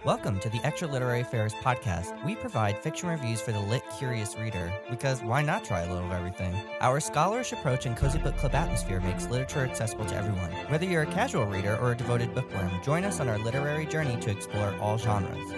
Welcome to the Extra Literary Affairs podcast. We provide fiction reviews for the lit, curious reader, because why not try a little of everything? Our scholarish approach and cozy book club atmosphere makes literature accessible to everyone. Whether you're a casual reader or a devoted bookworm, join us on our literary journey to explore all genres.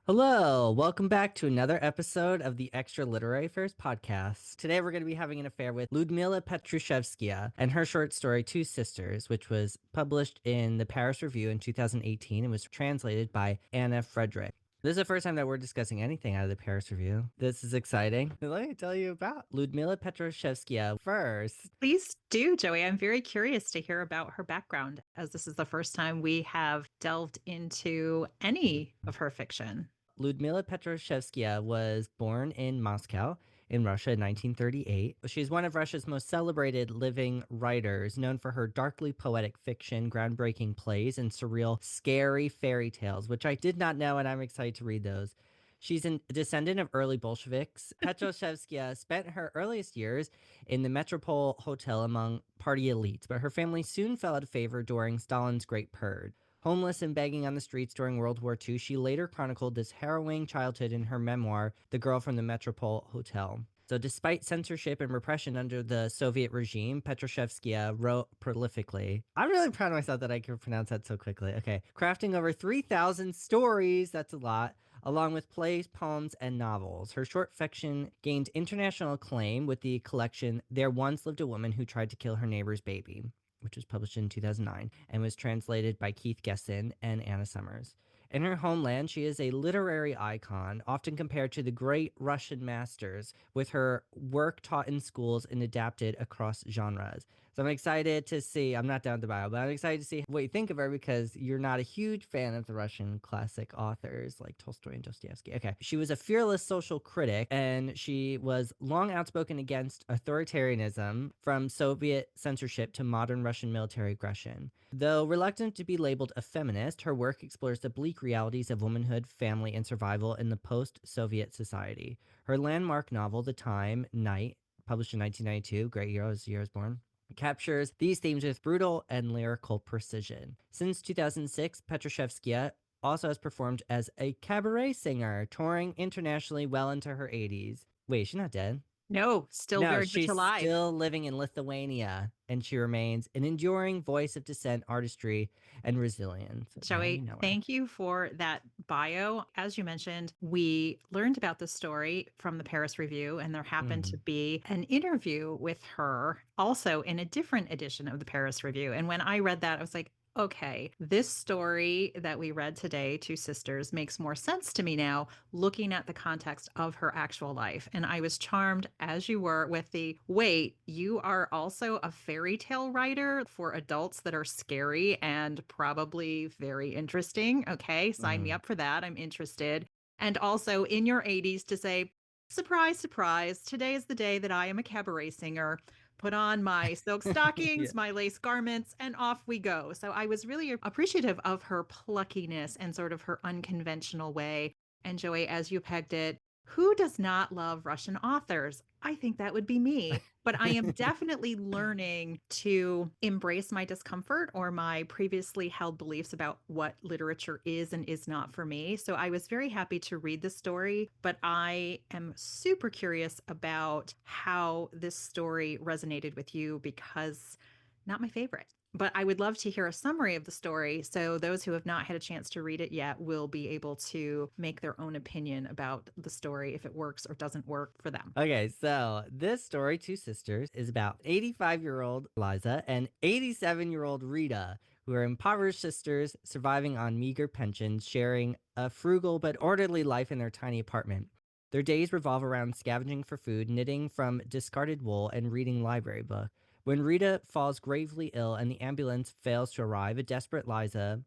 Hello, welcome back to another episode of the Extra Literary Affairs podcast. Today we're going to be having an affair with Ludmilla Petrushevskaya and her short story Two Sisters, which was published in the Paris Review in 2018 and was translated by Anna Frederick. This is the first time that we're discussing anything out of the Paris Review. This is exciting. Let me tell you about Ludmilla Petrushevskaya first. Please do, Joey. I'm very curious to hear about her background, as this is the first time we have delved into any of her fiction. Ludmilla Petrushevskaya was born in Moscow in Russia in 1938. She's one of Russia's most celebrated living writers, known for her darkly poetic fiction, groundbreaking plays, and surreal, scary fairy tales, which I did not know, and I'm excited to read those. She's a descendant of early Bolsheviks. Petrushevskaya spent her earliest years in the Metropole Hotel among party elites, but her family soon fell out of favor during Stalin's Great Purge. Homeless and begging on the streets during World War II, she later chronicled this harrowing childhood in her memoir, The Girl from the Metropole Hotel. So despite censorship and repression under the Soviet regime, Petrushevskaya wrote prolifically. I'm really proud of myself that I can pronounce that so quickly. Okay. Crafting over 3,000 stories, that's a lot, along with plays, poems, and novels. Her short fiction gained international acclaim with the collection There Once Lived a Woman Who Tried to Kill Her Neighbor's Baby, which was published in 2009 and was translated by Keith Gesson and Anna Summers. In her homeland, she is a literary icon, often compared to the great Russian masters, with her work taught in schools and adapted across genres. So I'm excited to see, I'm not down with the bio, but I'm excited to see what you think of her because you're not a huge fan of the Russian classic authors like Tolstoy and Dostoevsky. Okay. She was a fearless social critic and she was long outspoken against authoritarianism, from Soviet censorship to modern Russian military aggression. Though reluctant to be labeled a feminist, her work explores the bleak realities of womanhood, family, and survival in the post-Soviet society. Her landmark novel, The Time, Night, published in 1992, great year, was the year I was born, captures these themes with brutal and lyrical precision. Since 2006, Petrushevskaya also has performed as a cabaret singer, touring internationally well into her 80s. Wait, she's not dead? No, still No, very much she's alive. still living in Lithuania, and she remains an enduring voice of dissent, artistry, and resilience. Joey, thank you for that bio. As you mentioned, we learned about the story from the Paris Review, and there happened to be an interview with her also in a different edition of the Paris Review. And when I read that, I was like, okay, this story that we read today, Two Sisters, makes more sense to me now, looking at the context of her actual life. And I was charmed, as you were, with the wait, you are also a fairy tale writer for adults that are scary and probably very interesting. Okay, sign me up for that. I'm interested. And also in your 80s to say, surprise, surprise, today is the day that I am a cabaret singer. Put on my silk stockings, my lace garments, and off we go. So I was really appreciative of her pluckiness and sort of her unconventional way. And Joey, as you pegged it, who does not love Russian authors? I think that would be me. But I am definitely learning to embrace my discomfort or my previously held beliefs about what literature is and is not for me. So I was very happy to read the story, but I am super curious about how this story resonated with you because not my favorite. But I would love to hear a summary of the story so those who have not had a chance to read it yet will be able to make their own opinion about the story, if it works or doesn't work for them. Okay, so this story, Two Sisters, is about 85-year-old Liza and 87-year-old Rita, who are impoverished sisters surviving on meager pensions, sharing a frugal but orderly life in their tiny apartment. Their days revolve around scavenging for food, knitting from discarded wool, and reading library books. When Rita falls gravely ill and the ambulance fails to arrive, a desperate Liza,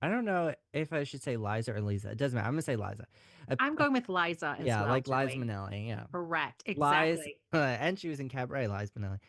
I don't know if I should say Liza or Lisa. It doesn't matter. I'm going to say Liza. I'm going with Liza as Yeah, well, like Liza Joey. Minnelli. Yeah. Correct. Lies, Exactly. and she was in Cabaret, Liza Minnelli.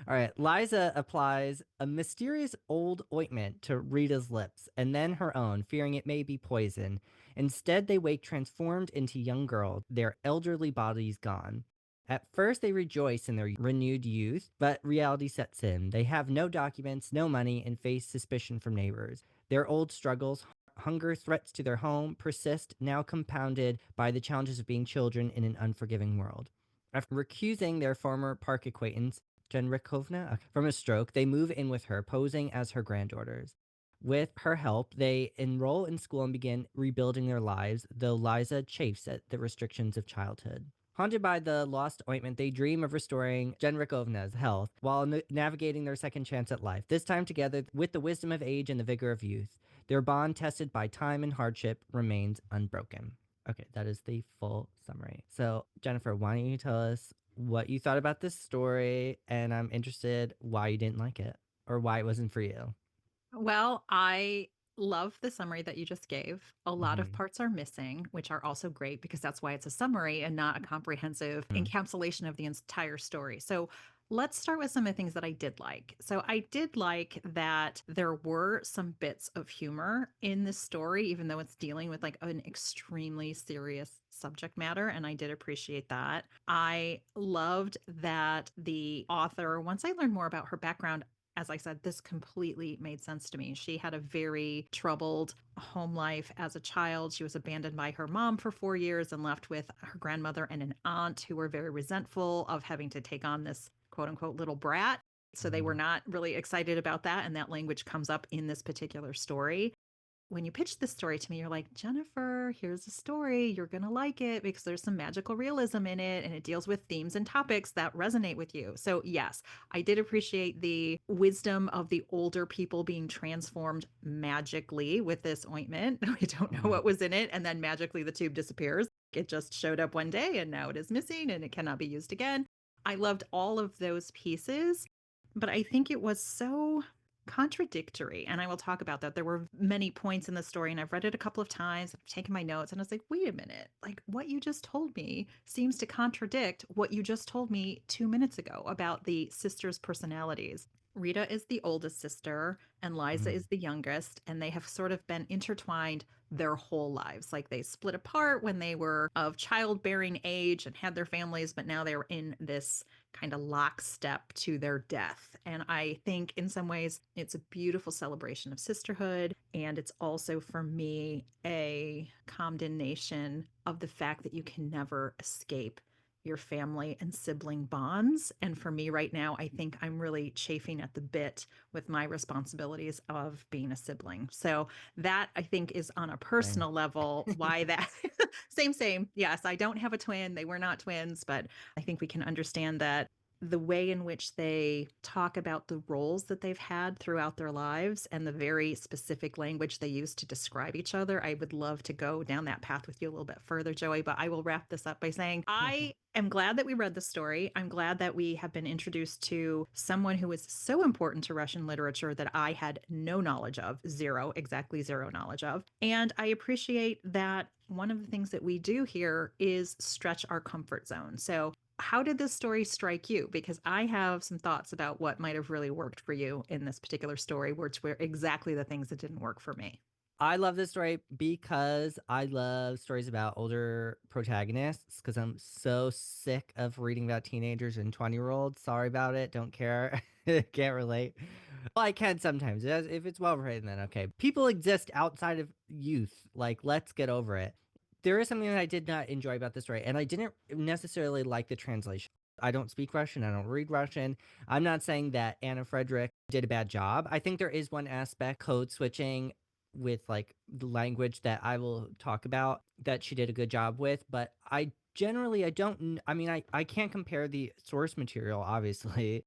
All right, Liza applies a mysterious old ointment to Rita's lips and then her own, fearing it may be poison. Instead, they wake transformed into young girls, their elderly bodies gone. At first, they rejoice in their renewed youth, but reality sets in. They have no documents, no money, and face suspicion from neighbors. Their old struggles, hunger, threats to their home persist, now compounded by the challenges of being children in an unforgiving world. After recusing their former park acquaintance, Jenrikovna, from a stroke, they move in with her, posing as her granddaughters. With her help, they enroll in school and begin rebuilding their lives, though Liza chafes at the restrictions of childhood. Haunted by the lost ointment, they dream of restoring Jenrikovna's health while navigating their second chance at life, this time together with the wisdom of age and the vigor of youth. Their bond, tested by time and hardship, remains unbroken. Okay, that is the full summary. So, Jennifer, why don't you tell us what you thought about this story? And I'm interested why you didn't like it or why it wasn't for you. Well, I love the summary that you just gave. A lot of Mm-hmm. parts are missing, which are also great because that's why it's a summary and not a comprehensive encapsulation of the entire story. So let's start with some of the things that I did like. So I did like that there were some bits of humor in this story, even though it's dealing with like an extremely serious subject matter. And I did appreciate that. I loved that the author, once I learned more about her background, as I said, this completely made sense to me. She had a very troubled home life as a child. She was abandoned by her mom for 4 years and left with her grandmother and an aunt who were very resentful of having to take on this quote unquote little brat. So they were Mm-hmm. not really excited about that. And that language comes up in this particular story. When you pitched this story to me, you're like, Jennifer, here's a story. You're going to like it because there's some magical realism in it and it deals with themes and topics that resonate with you. So, yes, I did appreciate the wisdom of the older people being transformed magically with this ointment. We don't know Mm-hmm. what was in it. And then magically the tube disappears. It just showed up one day and now it is missing and it cannot be used again. I loved all of those pieces, but I think it was so contradictory. And I will talk about that. There were many points in the story, and I've read it a couple of times. I've taken my notes, and I was like, wait a minute. Like, what you just told me seems to contradict what you just told me 2 minutes ago about the sisters' personalities. Rita is the oldest sister, and Liza Mm-hmm. is the youngest, and they have sort of been intertwined their whole lives. Like they split apart when they were of childbearing age and had their families, but now they were in this kind of lockstep to their death. And I think in some ways it's a beautiful celebration of sisterhood. And it's also for me a condemnation of the fact that you can never escape your family and sibling bonds. And for me right now, I think I'm really chafing at the bit with my responsibilities of being a sibling. So that I think is on a Same. personal level why that same. Yes, I don't have a twin. They were not twins, but I think we can understand that the way in which they talk about the roles that they've had throughout their lives and the very specific language they use to describe each other. I would love to go down that path with you a little bit further, Joey, but I will wrap this up by saying I am glad that we read the story. I'm glad that we have been introduced to someone who is so important to Russian literature that I had no knowledge of, zero, exactly zero knowledge of. And I appreciate that one of the things that we do here is stretch our comfort zone. So how did this story strike you? Because I have some thoughts about what might have really worked for you in this particular story, which were exactly the things that didn't work for me. I love this story because I love stories about older protagonists because I'm so sick of reading about teenagers and 20-year-olds. Sorry about it. Don't care. Can't relate. Well, I can sometimes. If it's well written, then okay. People exist outside of youth. Like, let's get over it. There is something that I did not enjoy about this story, and I didn't necessarily like the translation. I don't speak Russian. I don't read Russian. I'm not saying that Anna Frederick did a bad job. I think there is one aspect, code switching, with like the language that I will talk about, that she did a good job with, but I generally I don't I mean I can't compare the source material obviously,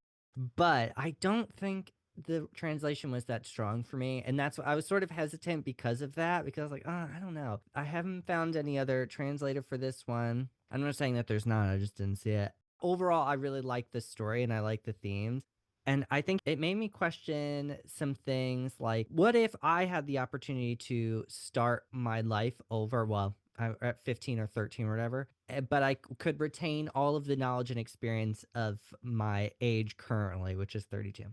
but I don't think the translation was that strong for me, and that's I was sort of hesitant because of that, because I was like, oh, I don't know. I haven't found any other translator for this one. I'm not saying that there's not, I just didn't see it. Overall, I really like the story and I like the themes. And I think it made me question some things like, what if I had the opportunity to start my life over? Well, at 15 or 13 or whatever, but I could retain all of the knowledge and experience of my age currently, which is 32.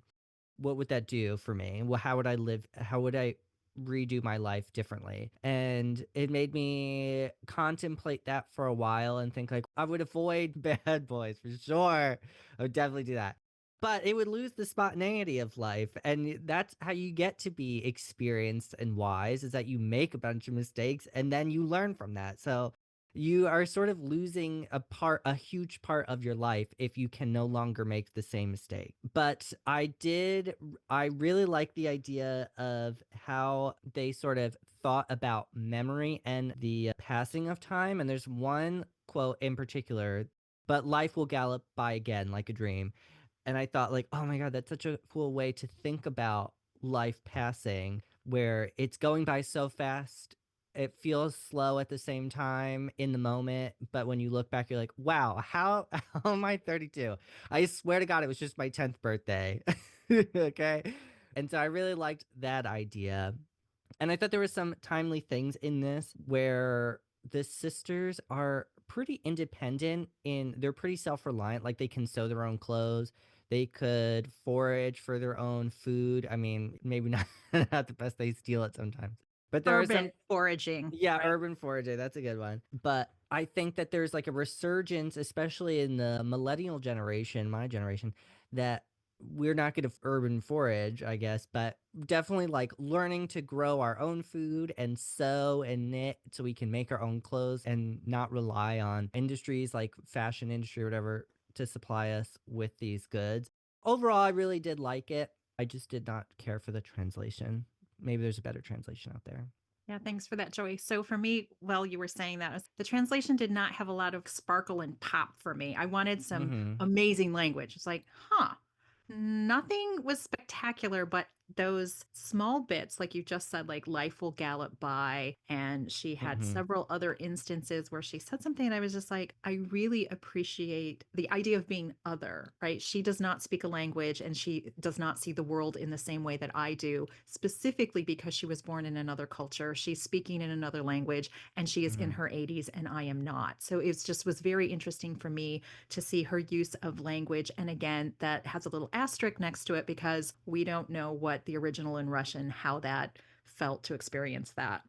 What would that do for me? Well, how would I live? How would I? redo my life differently. And it made me contemplate that for a while and think like I would avoid bad boys for sure. I would definitely do that. But it would lose the spontaneity of life. And that's how you get to be experienced and wise, is that you make a bunch of mistakes and then you learn from that. So you are sort of losing a huge part of your life if you can no longer make the same mistake. But I really like the idea of how they sort of thought about memory and the passing of time. And there's one quote in particular, but life will gallop by again like a dream. And I thought like, "Oh my god, that's such a cool way to think about life passing, where it's going by so fast. It feels slow at the same time in the moment, but when you look back, you're like, wow, how how am I 32? I swear to God, it was just my 10th birthday." Okay? And so I really liked that idea. And I thought there were some timely things in this where the sisters are pretty independent in they're pretty self-reliant, like they can sew their own clothes. They could forage for their own food. I mean, maybe not not the best, they steal it sometimes. But there are Urban some foraging, yeah, right? urban foraging, that's a good one. But I think that there's like a resurgence, especially in the millennial generation, my generation, that we're not gonna urban forage, I guess, but definitely like learning to grow our own food and sew and knit so we can make our own clothes and not rely on industries like fashion industry or whatever to supply us with these goods. Overall, I really did like it. I just did not care for the translation. Maybe there's a better translation out there. Yeah, thanks for that, Joey. So for me, while you were saying that, the translation did not have a lot of sparkle and pop for me. I wanted some Mhm. amazing language. It's like, huh, nothing was spectacular, but those small bits, like you just said, like life will gallop by. And she had Mhm. several other instances where she said something, and I was just like, I really appreciate the idea of being other, right? She does not speak a language and she does not see the world in the same way that I do, specifically because she was born in another culture. She's speaking in another language and she is in Mhm. her 80s and I am not. So it just was very interesting for me to see her use of language. And again, that has a little asterisk next to it because we don't know what the original in Russian, how that felt to experience that.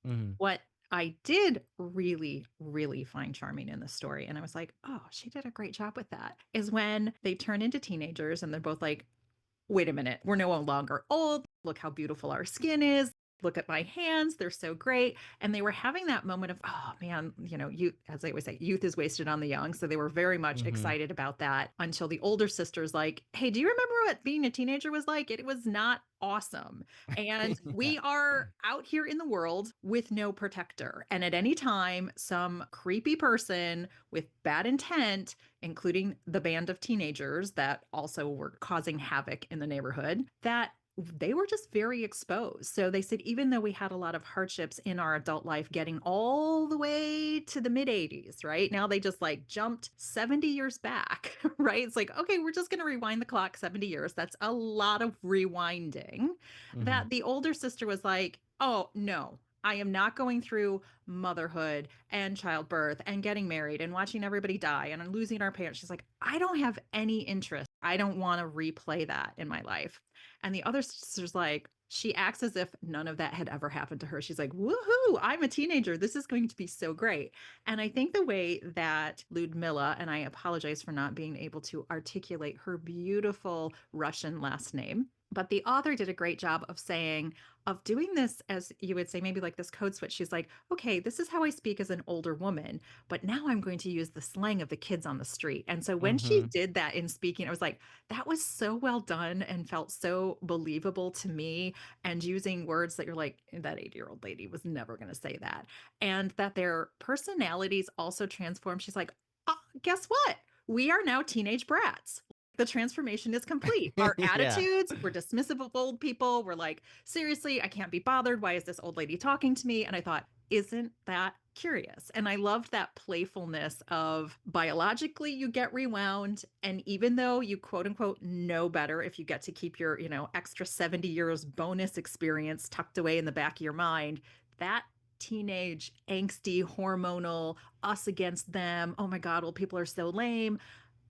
Mhm. What I did really, really find charming in the story, and I was like, oh, she did a great job with that, is when they turn into teenagers and they're both like, wait a minute, we're no longer old. Look how beautiful our skin is. Look at my hands. They're so great. And they were having that moment of, oh man, you, as I always say, youth is wasted on the young. So they were very much Mhm. excited about that until the older sister's like, hey, do you remember what being a teenager was like? It was not awesome. And Yeah. we are out here in the world with no protector. And at any time, some creepy person with bad intent, including the band of teenagers that also were causing havoc in the neighborhood, that they were just very exposed. So they said, even though we had a lot of hardships in our adult life, getting all the way to the mid 80s, right? Now they just like jumped 70 years back, right? It's like, okay, we're just going to rewind the clock 70 years. That's a lot of rewinding. Mhm. That the older sister was like, oh, no, I am not going through motherhood and childbirth and getting married and watching everybody die and losing our parents. She's like, I don't have any interest. I don't want to replay that in my life. And the other sister's like, she acts as if none of that had ever happened to her. She's like, woohoo, I'm a teenager. This is going to be so great. And I think the way that Ludmilla, and I apologize for not being able to articulate her beautiful Russian last name, but the author did a great job of saying, of doing this, as you would say, maybe like this code switch. She's like, okay, this is how I speak as an older woman, but now I'm going to use the slang of the kids on the street. And so when she Mhm. did that in speaking, I was like, that was so well done and felt so believable to me. And using words that you're like, that 80-year-old lady was never going to say that. And that their personalities also transform. She's like, oh, guess what? We are now teenage brats. The transformation is complete. Our Yeah. attitudes, we're dismissive of old people. We're like, seriously, I can't be bothered. Why is this old lady talking to me? And I thought, isn't that curious? And I loved that playfulness of biologically you get rewound. And even though you quote unquote know better, if you get to keep your, extra 70 years bonus experience tucked away in the back of your mind, that teenage, angsty, hormonal, us against them. Oh my God, well, people are so lame.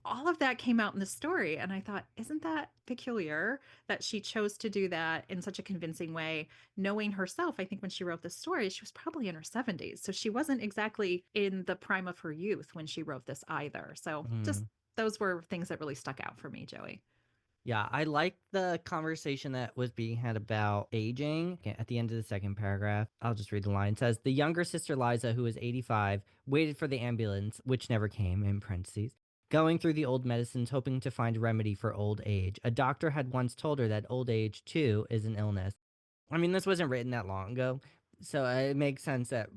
all of that came out in the story. And I thought, isn't that peculiar that she chose to do that in such a convincing way, knowing herself? I think when she wrote this story, she was probably in her 70s. So she wasn't exactly in the prime of her youth when she wrote this either. So just Mhm. those were things that really stuck out for me, Joey. Yeah, I like the conversation that was being had about aging. Okay, at the end of the second paragraph, I'll just read the line. It says, "The younger sister Liza, who was 85, waited for the ambulance, which never came," in parentheses, "going through the old medicines, hoping to find a remedy for old age. A doctor had once told her that old age, too, is an illness." I mean, this wasn't written that long ago, so it makes sense that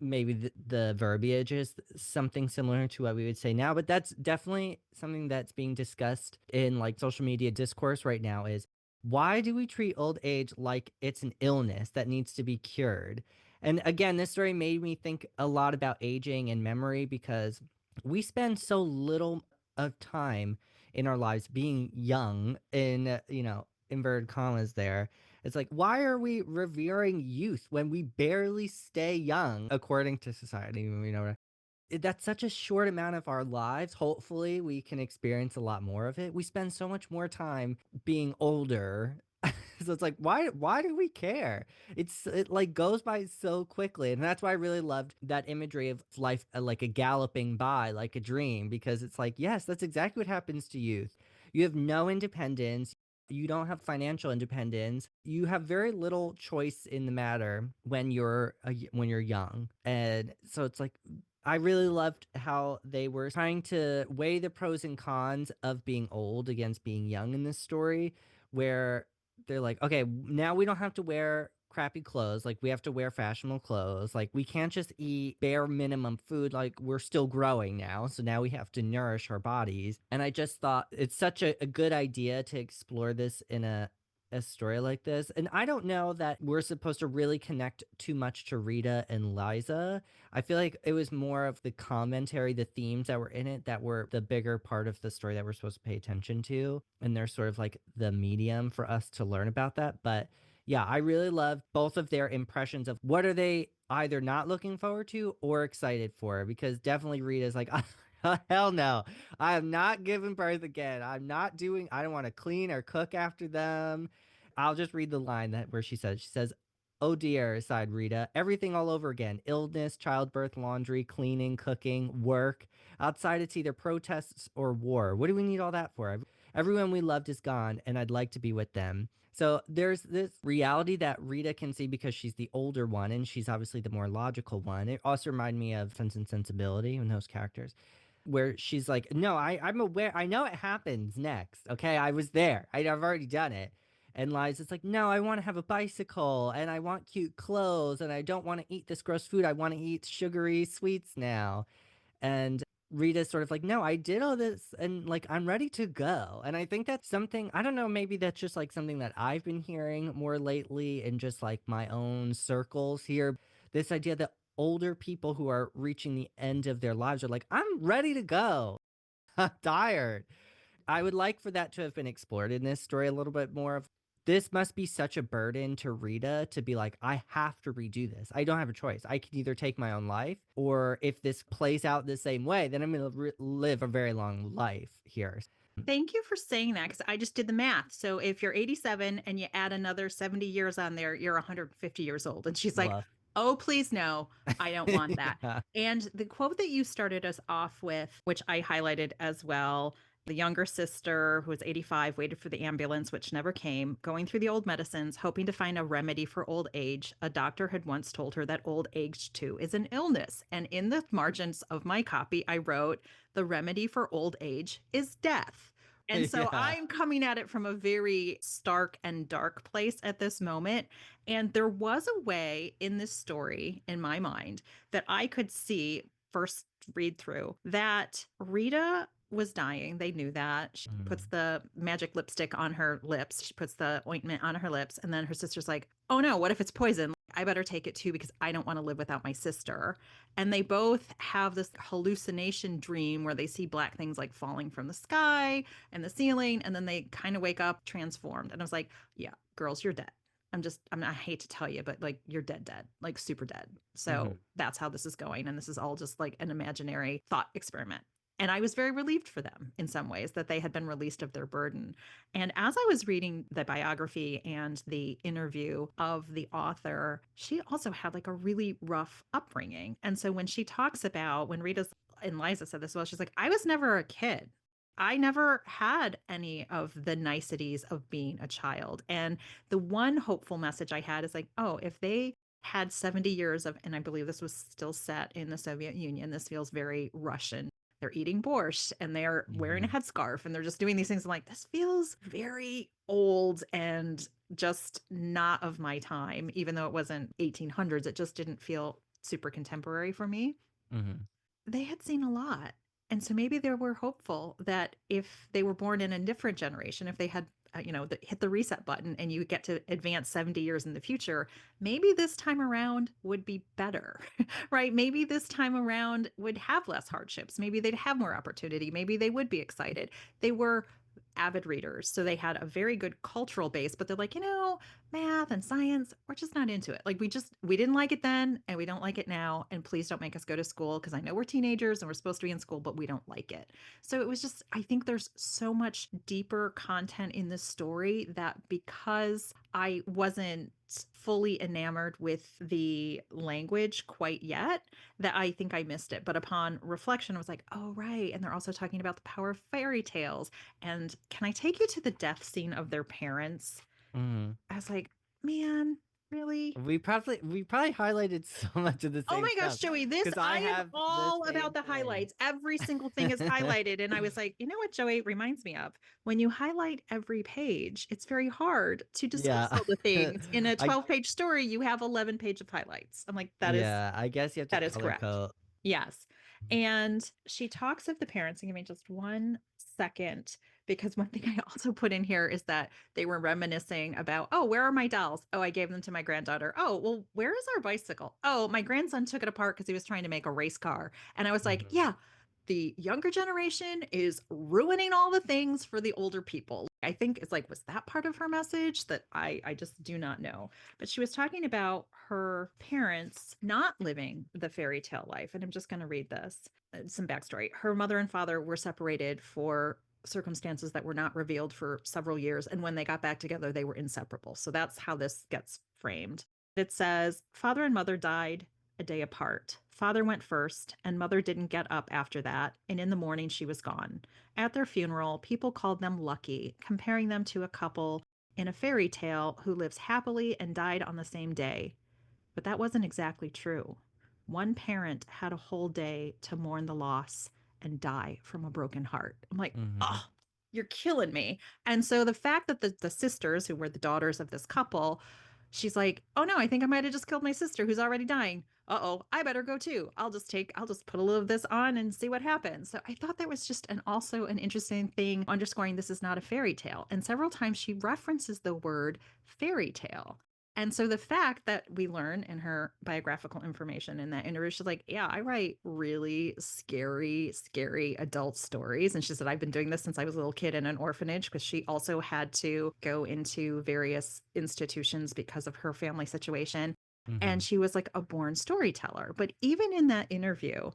maybe the verbiage is something similar to what we would say now. But that's definitely something that's being discussed in like social media discourse right now is why do we treat old age like it's an illness that needs to be cured? And again, this story made me think a lot about aging and memory because we spend so little of time in our lives being young in, inverted commas there. It's like, why are we revering youth when we barely stay young according to society? That's such a short amount of our lives. Hopefully, we can experience a lot more of it. We spend so much more time being older. So it's like, why do we care? It like goes by so quickly. And that's why I really loved that imagery of life like a galloping by, like a dream, because it's like, yes, that's exactly what happens to youth. You have no independence. You don't have financial independence. You have very little choice in the matter when when you're young. And so it's like I really loved how they were trying to weigh the pros and cons of being old against being young in this story, where they're like, okay, now we don't have to wear crappy clothes. Like, we have to wear fashionable clothes. Like, we can't just eat bare minimum food. Like, we're still growing now. So now we have to nourish our bodies. And I just thought it's such a good idea to explore this in a story like this. And I don't know that we're supposed to really connect too much to Rita and Liza. I feel like it was more of the commentary, the themes that were in it that were the bigger part of the story that we're supposed to pay attention to. And they're sort of like the medium for us to learn about that. But yeah, I really love both of their impressions of what are they either not looking forward to or excited for. Because definitely Rita's like, hell no, I am not giving birth again. I don't want to clean or cook after them. I'll just read the line that where she says, "Oh dear," sighed Rita. "Everything all over again. Illness, childbirth, laundry, cleaning, cooking, work. Outside it's either protests or war. What do we need all that for? Everyone we loved is gone, and I'd like to be with them." So there's this reality that Rita can see because she's the older one, and she's obviously the more logical one. It also reminded me of Sense and Sensibility and those characters where she's like, "No, I'm aware. I know it happens next. Okay, I was there. I've already done it." And Liza's like, "No, I want to have a bicycle and I want cute clothes and I don't want to eat this gross food. I want to eat sugary sweets now." And Rita's sort of like, "No, I did all this and like I'm ready to go." And I think that's something, I don't know, maybe that's just like something that I've been hearing more lately in just like my own circles here. This idea that older people who are reaching the end of their lives are like, "I'm ready to go. I'm tired." I would like for that to have been explored in this story a little bit more of this must be such a burden to Rita to be like, I have to redo this. I don't have a choice. I can either take my own life, or if this plays out the same way, then I'm going to live a very long life here. Thank you for saying that because I just did the math. So if you're 87 and you add another 70 years on there, you're 150 years old. And she's like, Woof. oh, please no, I don't want that. Yeah. And the quote that you started us off with, which I highlighted as well, the younger sister who was 85 waited for the ambulance, which never came, going through the old medicines, hoping to find a remedy for old age. A doctor had once told her that old age too is an illness. And in the margins of my copy, I wrote, the remedy for old age is death. And so Yeah. I'm coming at it from a very stark and dark place at this moment. And there was a way in this story, in my mind, that I could see first read through that Rita was dying. They knew that. She puts Mm. the magic lipstick on her lips. She puts the ointment on her lips. And then her sister's like, oh no, what if it's poison? I better take it too because I don't want to live without my sister. And they both have this hallucination dream where they see black things like falling from the sky and the ceiling. And then they kind of wake up transformed. And I was like, yeah, girls, you're dead. I hate to tell you, but like you're dead, dead, like super dead. Mhm. So that's how this is going. And this is all just like an imaginary thought experiment. And I was very relieved for them in some ways that they had been released of their burden. And as I was reading the biography and the interview of the author, she also had like a really rough upbringing. And so when she talks about, when Rita's and Liza said this, well, she's like, I was never a kid. I never had any of the niceties of being a child. And the one hopeful message I had is like, oh, if they had 70 years of, and I believe this was still set in the Soviet Union, this feels very Russian. They're eating borscht and they're wearing a Mhm. headscarf and they're just doing these things. I'm like, this feels very old and just not of my time, even though it wasn't 1800s. It just didn't feel super contemporary for me. Mhm. They had seen a lot. And so maybe they were hopeful that if they were born in a different generation, if they had, hit the reset button and you get to advance 70 years in the future, maybe this time around would be better, right? Maybe this time around would have less hardships. Maybe they'd have more opportunity. Maybe they would be excited. They were avid readers. So they had a very good cultural base, but they're like, math and science, we're just not into it. Like we didn't like it then and we don't like it now. And please don't make us go to school because I know we're teenagers and we're supposed to be in school, but we don't like it. So it was just, I think there's so much deeper content in this story that because I wasn't fully enamored with the language quite yet, that I think I missed it. But upon reflection, I was like, oh, right. And they're also talking about the power of fairy tales. And can I take you to the death scene of their parents? Mhm. I was like, man, really? We probably highlighted so much of the Oh same my gosh, stuff Joey, because I I am have the all about same the thing. highlights. Every single thing is highlighted. And I was like, you know what, Joey reminds me of? When you highlight every page, it's very hard to discuss Yeah. all the things. In a I 12-page story, you have 11 pages of highlights. I'm like, yeah, I guess you have to that is color correct. code. Yes. And she talks of the parents, and give me just 1 second, because one thing I also put in here is that they were reminiscing about, oh, where are my dolls? Oh, I gave them to my granddaughter. Oh, well, where is our bicycle? Oh, my grandson took it apart because he was trying to make a race car. And I was like, Mhm. yeah, the younger generation is ruining all the things for the older people. I think it's like, was that part of her message that I just do not know. But she was talking about her parents not living the fairy tale life. And I'm just going to read this some backstory. Her mother and father were separated for circumstances that were not revealed for several years. And when they got back together, they were inseparable. So that's how this gets framed. It says father and mother died a day apart. Father went first, and mother didn't get up after that. And in the morning, she was gone. At their funeral, people called them lucky, comparing them to a couple in a fairy tale who lives happily and died on the same day. But that wasn't exactly true. One parent had a whole day to mourn the loss and die from a broken heart. I'm like, Mhm. oh, you're killing me. And so the fact that the sisters, who were the daughters of this couple, she's like, oh no, I think I might have just killed my sister who's already dying. Uh-oh, I better go too. I'll just put a little of this on and see what happens. So I thought that was just also an interesting thing underscoring this is not a fairy tale. And several times she references the word fairy tale. And so the fact that we learn in her biographical information in that interview, she's like, yeah, I write really scary, scary adult stories. And she said, I've been doing this since I was a little kid in an orphanage because she also had to go into various institutions because of her family situation. And Mhm. she was like a born storyteller. But even in that interview,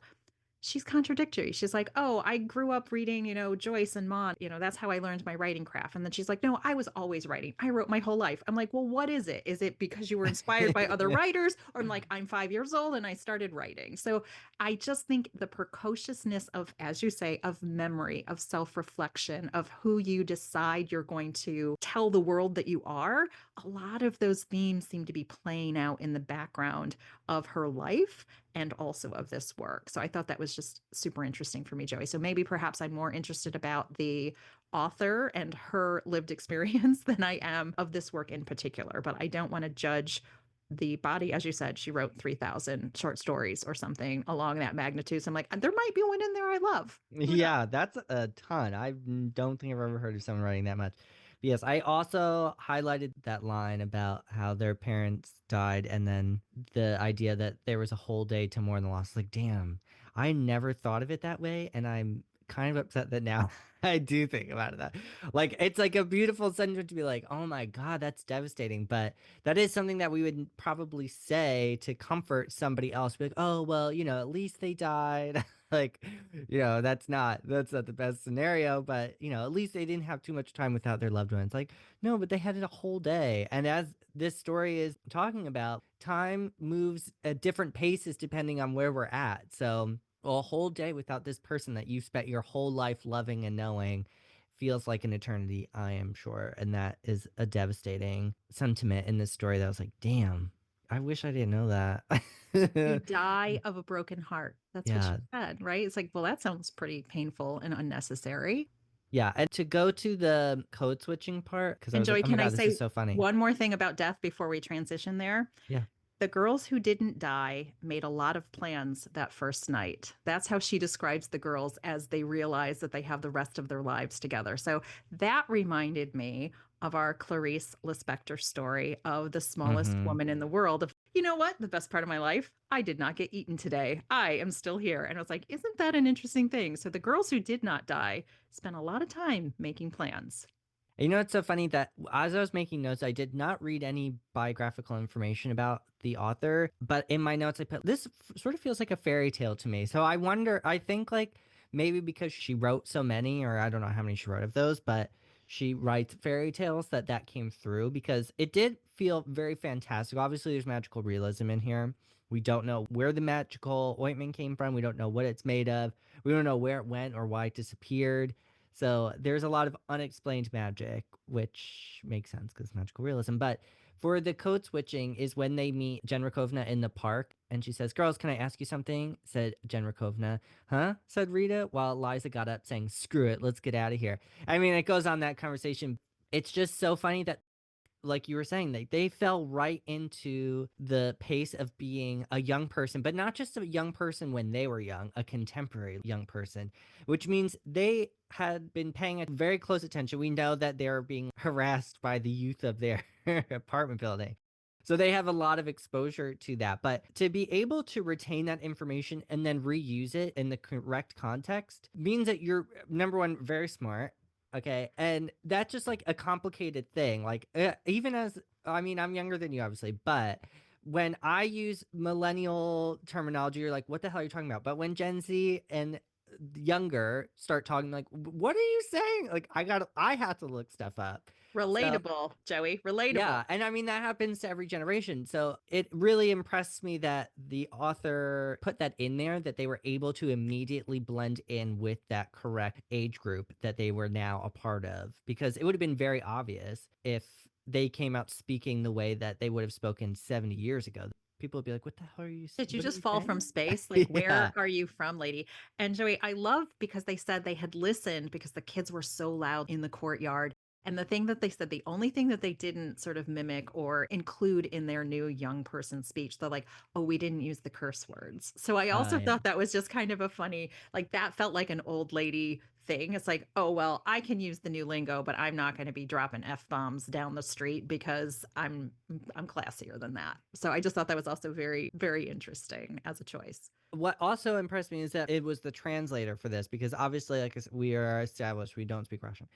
she's contradictory. She's like, "Oh, I grew up reading, Joyce and Maud. That's how I learned my writing craft." And then she's like, "No, I was always writing. I wrote my whole life." I'm like, "Well, what is it? Is it because you were inspired by other writers?" Or I'm like, "I'm 5 years old and I started writing." So I just think the precociousness of, as you say, of memory, of self-reflection, of who you decide you're going to tell the world that you are, a lot of those themes seem to be playing out in the background of her life and also of this work. So I thought that was just super interesting for me, Joey. So maybe perhaps I'm more interested about the author and her lived experience than I am of this work in particular. But I don't want to judge the body. As you said, she wrote 3,000 short stories or something along that magnitude. So I'm like, there might be one in there I love. Who knows? Yeah, that's a ton. Don't think I've ever heard of someone writing that much. But yes, I also highlighted that line about how their parents died and then the idea that there was a whole day to mourn the loss. Like, damn, I never thought of it that way, and I'm kind of upset that now I do think about it that. Like, it's like a beautiful sentiment to be like, "Oh my God, that's devastating." But that is something that we would probably say to comfort somebody else. Be like, "Oh, well, at least they died." like, that's not the best scenario, but, at least they didn't have too much time without their loved ones. Like, no, but they had it a whole day. And as this story is talking about, time moves at different paces depending on where we're at. So, a whole day without this person that you spent your whole life loving and knowing feels like an eternity, I am sure. And that is a devastating sentiment in this story that I was like, damn, I wish I didn't know You that. die of a broken heart. That's what she Yeah. said, right? It's like, well, that sounds pretty painful and unnecessary. Yeah. And to go to the code switching part, because I And was like, Joey, oh my can I God, this is say so funny. one more thing about death before we transition there? Yeah. The girls who didn't die made a lot of plans that first night. That's how she describes the girls as they realize that they have the rest of their lives together. So that reminded me of our Clarice Lispector story of the smallest Hmm. woman in the world. Of, you know what? The best part of my life, I did not get eaten today. I am still here. And I was like, isn't that an interesting thing? So the girls who did not die spent a lot of time making plans. It's so funny that as I was making notes, I did not read any biographical information about the author, but in my notes, I put this sort of feels like a fairy tale to me. So I think like maybe because she wrote so many, or I don't know how many she wrote of those, but she writes fairy tales that came through because it did feel very fantastic. Obviously, there's magical realism in here. We don't know where the magical ointment came from. We don't know what it's made of. We don't know where it went or why it disappeared. So there's a lot of unexplained magic, which makes sense because magical realism. But for the code switching is when they meet Jen Rakovna in the park, and she says, "Girls, can I ask you something?" Said Jen Rakovna. "Huh?" said Rita, while Liza got up saying, "Screw it, let's get out of here." I mean, it goes on that conversation. It's just so funny that like you were saying, they fell right into the pace of being a young person, but not just a young person when they were young, a contemporary young person, which means they had been paying a very close attention. We know that they're being harassed by the youth of their apartment building. So they have a lot of exposure to that. But to be able to retain that information and then reuse it in the correct context means that you're, number one, very smart. Okay. And that's just like a complicated thing. Like, even as, I mean, I'm younger than you, obviously, but when I use millennial terminology, you're like, what the hell are you talking about? But when Gen Z and younger start talking, like, what are you saying? Like, I have to look stuff up. So, Relatable, Joey, relatable. yeah, and I mean, that happens to every generation, so it really impressed me that the author put that in there, that they were able to immediately blend in with that correct age group that they were now a part of, because it would have been very obvious if they came out speaking the way that they would have spoken 70 years ago. People would be like, "What the hell are you Did you what are just you fall from saying?" space? Like, Yeah. where are you from, lady? And Joey, I love because they said they had listened because the kids were so loud in the courtyard. And the thing that they said, the only thing that they didn't sort of mimic or include in their new young person speech, they're like, oh, we didn't use the curse words. So I also Yeah. thought that was just kind of a funny, like, that felt like an old lady thing. It's like, oh, well, I can use the new lingo, but I'm not going to be dropping F bombs down the street because I'm classier than that. So I just thought that was also very, very interesting as a choice. What also impressed me is that it was the translator for this because obviously, like I said, we are established, we don't speak Russian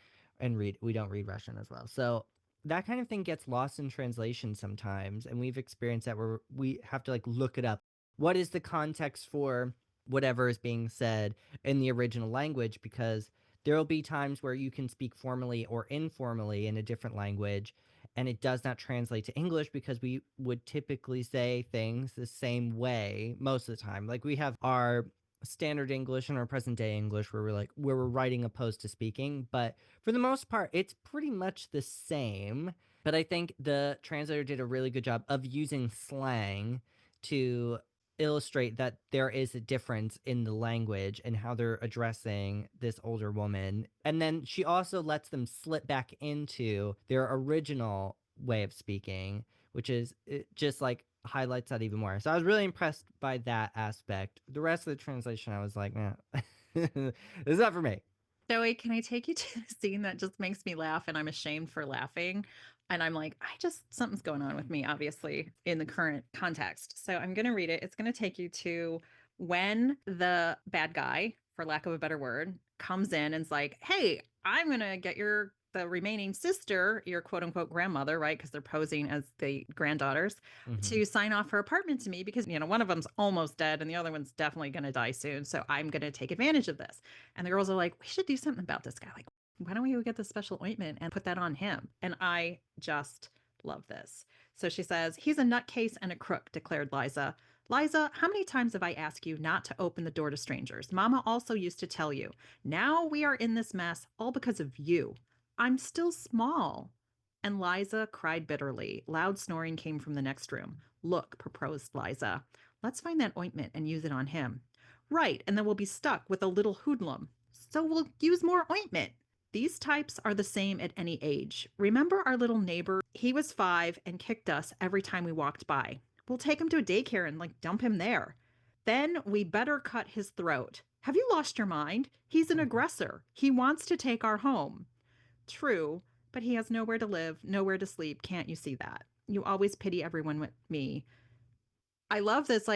and we don't read Russian as well. So that kind of thing gets lost in translation sometimes. And we've experienced that where we have to like look it up. What is the context for whatever is being said in the original language? Because there will be times where you can speak formally or informally in a different language and it does not translate to English because we would typically say things the same way most of the time. Like we have our standard English and our present day English where we're writing opposed to speaking, but for the most part it's pretty much the same. But I think the translator did a really good job of using slang to illustrate that there is a difference in the language and how they're addressing this older woman. And then she also lets them slip back into their original way of speaking, which is it just like highlights that even more. So I was really impressed by that aspect. The rest of the translation, I was like, man, this is not for me. Joey, can I take you to the scene that just makes me laugh and I'm ashamed for laughing? And I'm like, something's going on with me, obviously, in the current context. So I'm going to read it. It's going to take you to when the bad guy, for lack of a better word, comes in and's like, hey, I'm going to get your the remaining sister, your quote unquote grandmother, right? Because they're posing as the granddaughters, Mhm. to sign off her apartment to me because, one of them's almost dead and the other one's definitely going to die soon. So I'm going to take advantage of this. And the girls are like, we should do something about this guy. Like, why don't we go get the special ointment and put that on him? And I just love this. So she says, he's a nutcase and a crook, declared Liza. Liza, how many times have I asked you not to open the door to strangers? Mama also used to tell you. Now we are in this mess all because of you. I'm still small. And Liza cried bitterly. Loud snoring came from the next room. Look, proposed Liza. Let's find that ointment and use it on him. Right, and then we'll be stuck with a little hoodlum. So we'll use more ointment. These types are the same at any age. Remember our little neighbor? He was 5 and kicked us every time we walked by. We'll take him to a daycare and dump him there. Then we better cut his throat. Have you lost your mind? He's an aggressor. He wants to take our home. True, but he has nowhere to live, nowhere to sleep. Can't you see that? You always pity everyone with me. I love this.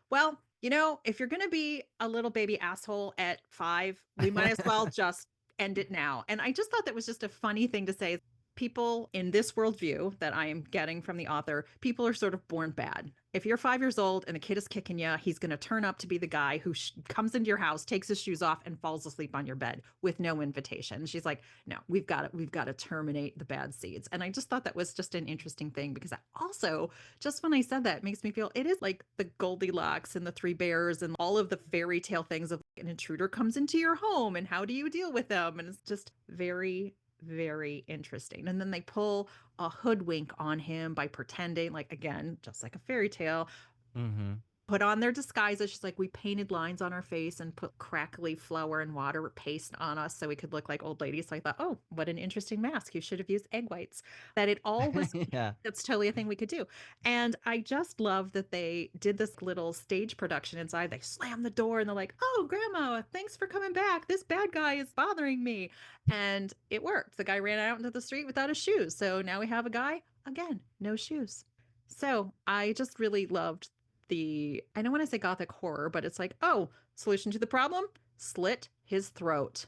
Well, if you're going to be a little baby asshole at 5, we might as well just end it now. And I just thought that was just a funny thing to say. People in this worldview that I am getting from the author, people are sort of born bad. If you're 5 years old and the kid is kicking you, he's going to turn up to be the guy who comes into your house, takes his shoes off, and falls asleep on your bed with no invitation. She's like, no, we've got to terminate the bad seeds. And I just thought that was just an interesting thing because I also, just when I said that, it makes me feel it is like the Goldilocks and the Three Bears and all of the fairy tale things of an intruder comes into your home and how do you deal with them? And it's just very, very interesting. And then they pull a hoodwink on him by pretending, like, again, just like a fairy tale, Mhm. put on their disguises. She's like, we painted lines on our face and put crackly flour and water paste on us so we could look like old ladies. So I thought, oh, what an interesting mask. You should have used egg whites. That it all was, Yeah. that's totally a thing we could do. And I just love that they did this little stage production inside. They slam the door and they're like, oh, grandma, thanks for coming back. This bad guy is bothering me. And it worked. The guy ran out into the street without his shoes. So now we have a guy, again, no shoes. So I just really loved I don't want to say gothic horror, but it's like, oh, solution to the problem? Slit his throat.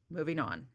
Moving on.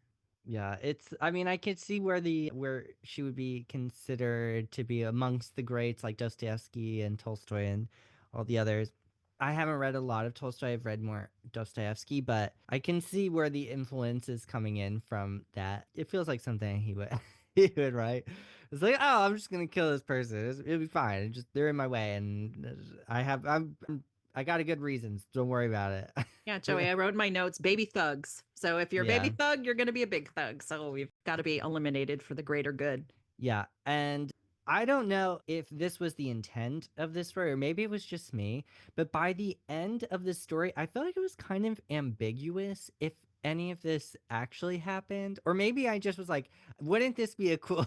Yeah, I mean, I could see where she would be considered to be amongst the greats like Dostoevsky and Tolstoy and all the others. I haven't read a lot of Tolstoy. I've read more Dostoevsky, but I can see where the influence is coming in from that. It feels like something he would he would write. It's like, oh, I'm just gonna kill this person. It'll be fine. They're in my way, and I got a good reasons. Don't worry about Yeah, Joey, it. I wrote in my notes baby thugs. So if you're a baby Yeah. thug, you're going to be a big thug. So we've got to be eliminated for the greater good. Yeah, and I don't know if this was the intent of this story, or maybe it was just me, but by the end of the story, I felt like it was kind of ambiguous if any of this actually happened. Or maybe I just was like, wouldn't this be a cool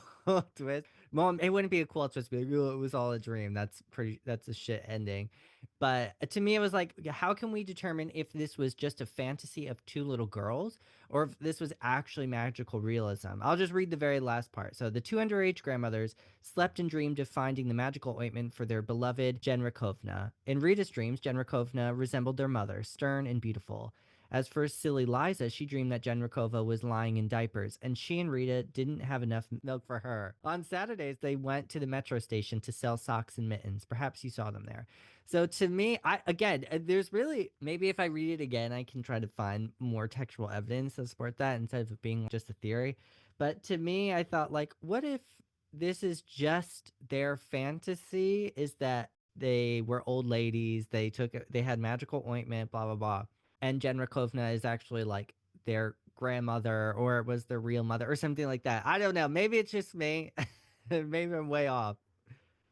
twist? Mom, it wouldn't be a cool twist to be like, oh, it was all a dream. That's a shit ending. But to me, it was like, how can we determine if this was just a fantasy of two little girls or if this was actually magical realism? I'll just read the very last part. So the two underage grandmothers slept and dreamed of finding the magical ointment for their beloved Genrikovna. In Rita's dreams, Genrikovna resembled their mother, stern and beautiful. As for silly Liza, she dreamed that Genrikova was lying in diapers, and she and Rita didn't have enough milk for her. On Saturdays, they went to the metro station to sell socks and mittens. Perhaps you saw them there. So to me, there's really, maybe if I read it again, I can try to find more textual evidence to support that instead of it being just a theory. But to me, I thought, like, what if this is just their fantasy? Is that they were old ladies, they had magical ointment, blah blah blah, and Jen Rakovna is actually like their grandmother, or it was their real mother, or something like that. I don't know. Maybe it's just me. Maybe I'm way off,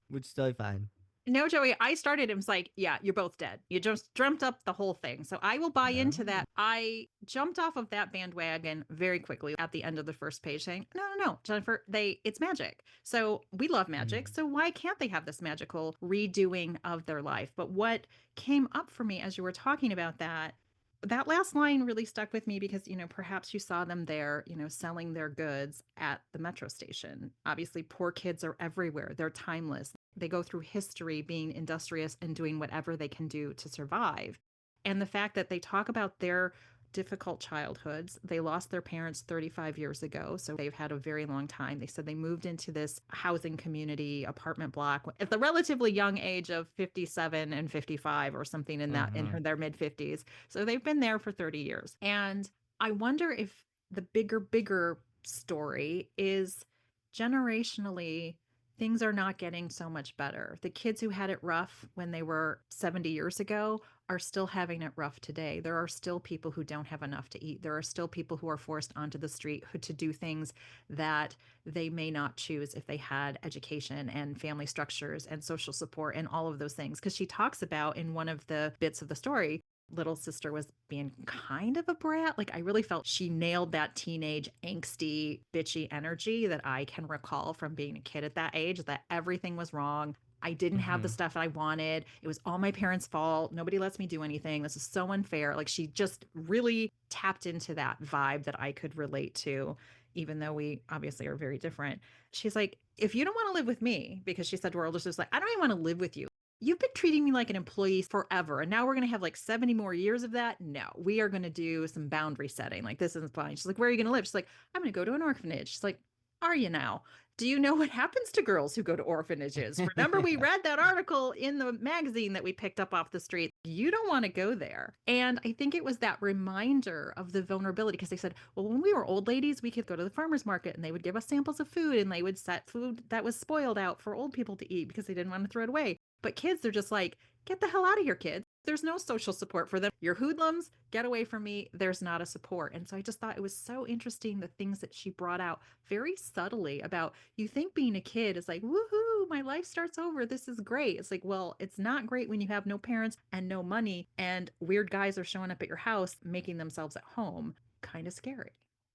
which is totally fine. No, Joey, I started and was like, yeah, you're both dead. You just dreamt up the whole thing. So I will buy into that. No. I jumped off of that bandwagon very quickly at the end of the first page saying, no, no, no, Jennifer, it's magic. So we love magic. Mm. So why can't they have this magical redoing of their life? But what came up for me as you were talking about that last line really stuck with me because, perhaps you saw them there, selling their goods at the metro station. Obviously, poor kids are everywhere. They're timeless. They go through history being industrious and doing whatever they can do to survive. And the fact that they talk about their difficult childhoods. They lost their parents 35 years ago, so they've had a very long time. They said they moved into this housing community apartment block at the relatively young age of 57 and 55 or something in that in Mhm. their mid 50s. So they've been there for 30 years. And I wonder if the bigger story is generationally things are not getting so much better. The kids who had it rough when they were 70 years ago are still having it rough today. There are still people who don't have enough to eat. There are still people who are forced onto the street to do things that they may not choose if they had education and family structures and social support and all of those things. Because she talks about in one of the bits of the story, little sister was being kind of a brat. Like I really felt she nailed that teenage angsty, bitchy energy that I can recall from being a kid at that age, that everything was wrong. I didn't have the Mhm. stuff I wanted. It was all my parents' fault. Nobody lets me do anything. This is so unfair. Like she just really tapped into that vibe that I could relate to, even though we obviously are very different. She's like, if you don't want to live with me, because she said to her older sister, like, I don't even want to live with you. You've been treating me like an employee forever. And now we're going to have like 70 more years of that. No, we are going to do some boundary setting. Like, this isn't fine. She's like, where are you going to live? She's like, I'm going to go to an orphanage. She's like, are you now? Do you know what happens to girls who go to orphanages? Remember, we read that article in the magazine that we picked up off the street. You don't want to go there. And I think it was that reminder of the vulnerability because they said, well, when we were old ladies, we could go to the farmer's market and they would give us samples of food and they would set food that was spoiled out for old people to eat because they didn't want to throw it away. But kids, they're just like, get the hell out of here, kids. There's no social support for them. You're hoodlums, get away from me. There's not a support. And so I just thought it was so interesting the things that she brought out very subtly about you think being a kid is like, woohoo, my life starts over. This is great. It's like, well, it's not great when you have no parents and no money and weird guys are showing up at your house making themselves at home. Kind of scary.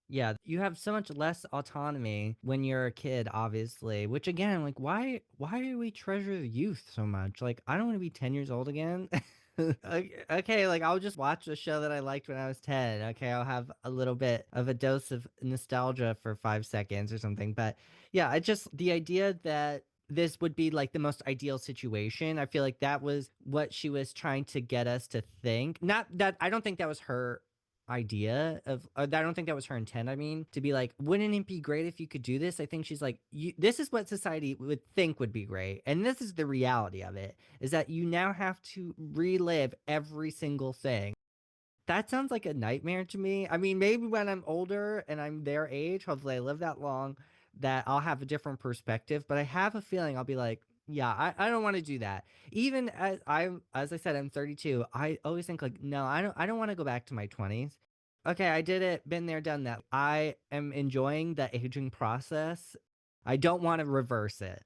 Yeah, you have so much less autonomy when you're a kid, obviously, which again, like why do we treasure youth so much? Like, I don't want to be 10 years old again. Okay, like I'll just watch a show that I liked when I was 10. Okay, I'll have a little bit of a dose of nostalgia for 5 seconds or something. But yeah, I just the idea that this would be like the most ideal situation. I feel like that was what she was trying to get us to think. Not that I don't think that was her idea of I don't think that was her intent, I mean, to be like, "Wouldn't it be great if you could do this?" I think she's like, "You this is what society would think would be great, and this is the reality of it, is that you now have to relive every single thing." That sounds like a nightmare to me. I mean, maybe when I'm older and I'm their age, hopefully I live that long, that I'll have a different perspective, but I have a feeling I'll be like, "Yeah, I don't wanna do that." Even as I said, I'm 32, I always think like, "No, I don't wanna go back to my 20s." Okay, I did it, been there, done that. I am enjoying the aging process. I don't wanna reverse it.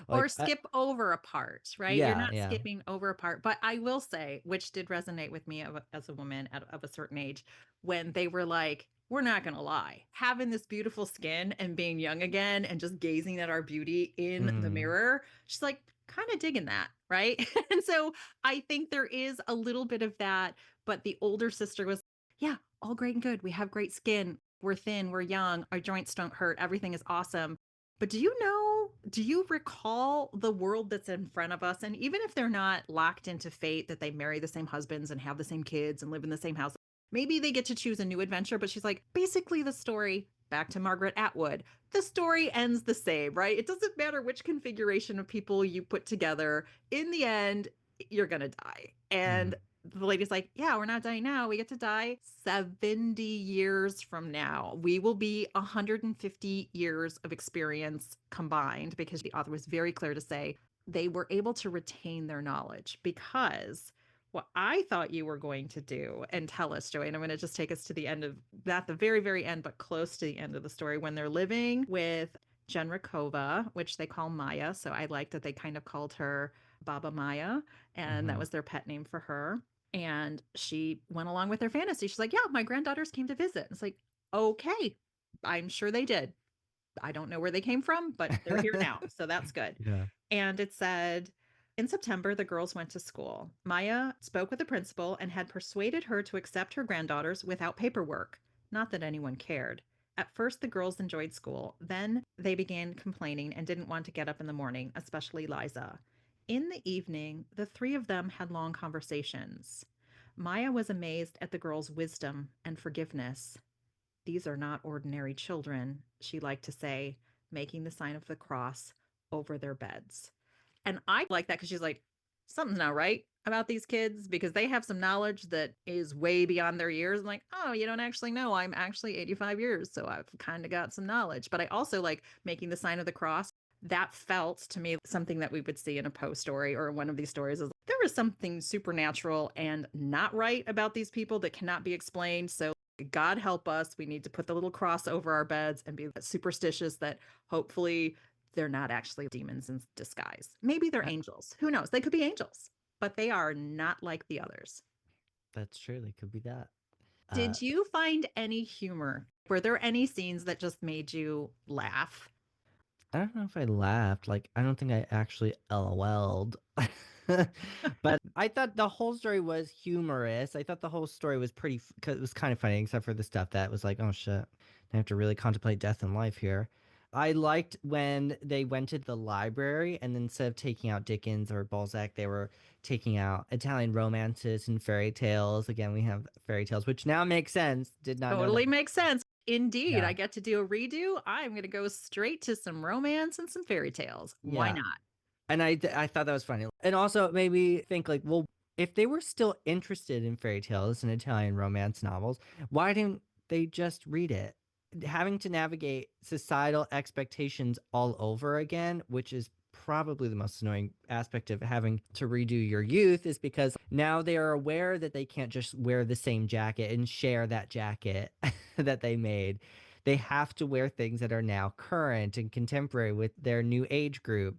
Or Like, skip over a part, right? You're yeah, not yeah. skipping over a part. But I will say, which did resonate with me as a woman of a certain age, when they were like, we're not going to lie, having this beautiful skin and being young again and just gazing at our beauty in the Mhm. mirror. She's like, kind of digging that, right? And so I think there is a little bit of that. But the older sister was, yeah, all great and good. We have great skin. We're thin. We're young. Our joints don't hurt. Everything is awesome. But do you recall the world that's in front of us? And even if they're not locked into fate that they marry the same husbands and have the same kids and live in the same house, maybe they get to choose a new adventure. But she's like, basically, the story, back to Margaret Atwood, the story ends the same, right? It doesn't matter which configuration of people you put together. In the end, you're going to die. And Mhm. the lady's like, yeah, we're not dying now. We get to die 70 years from now. We will be 150 years of experience combined because the author was very clear to say they were able to retain their knowledge because what I thought you were going to do and tell us, Joey, and I'm going to just take us to the end of that, the very, very end, but close to the end of the story when they're living with Genrakova, which they call Maya. So I like that they kind of called her Baba Maya, and that Mhm. was their pet name for her. And she went along with their fantasy. She's like, yeah, my granddaughters came to visit. It's like, okay, I'm sure they did. I don't know where they came from, but they're here now. So that's good. Yeah. And it said, in September, the girls went to school. Maya spoke with the principal and had persuaded her to accept her granddaughters without paperwork. Not that anyone cared. At first, the girls enjoyed school. Then they began complaining and didn't want to get up in the morning, especially Liza. In the evening, the three of them had long conversations. Maya was amazed at the girl's wisdom and forgiveness. These are not ordinary children, she liked to say, making the sign of the cross over their beds. And I like that because she's like, something's not right about these kids because they have some knowledge that is way beyond their years. I'm like, oh, you don't actually know. I'm actually 85 years. So I've kind of got some knowledge. But I also like making the sign of the cross. That felt to me something that we would see in a Poe story or one of these stories is there is something supernatural and not right about these people that cannot be explained. So God help us. We need to put the little cross over our beds and be superstitious that hopefully they're not actually demons in disguise. Maybe they're Uh, angels. Who knows? They could be angels, but they are not like the others. That's true. They could be that. Uh, Did you find any humor? Were there any scenes that just made you laugh? I don't know if I laughed. Like, I don't think I actually LOL'd. But I thought the whole story was humorous. I thought the whole story was pretty, cause it was kind of funny, except for the stuff that was like, oh shit, I have to really contemplate death and life here. I liked when they went to the library and instead of taking out Dickens or Balzac, they were taking out Italian romances and fairy tales. Again, we have fairy tales, which now makes sense. Did not know that. Totally makes sense. Indeed, Yeah. I get to do a redo. I'm going to go straight to some romance and some fairy tales. Why Yeah. not? And I thought that was funny. And also it made me think like, well, if they were still interested in fairy tales and Italian romance novels, why didn't they just read it? Having to navigate societal expectations all over again, which is probably the most annoying aspect of having to redo your youth, is because now they are aware that they can't just wear the same jacket and share that jacket that they made. They have to wear things that are now current and contemporary with their new age group.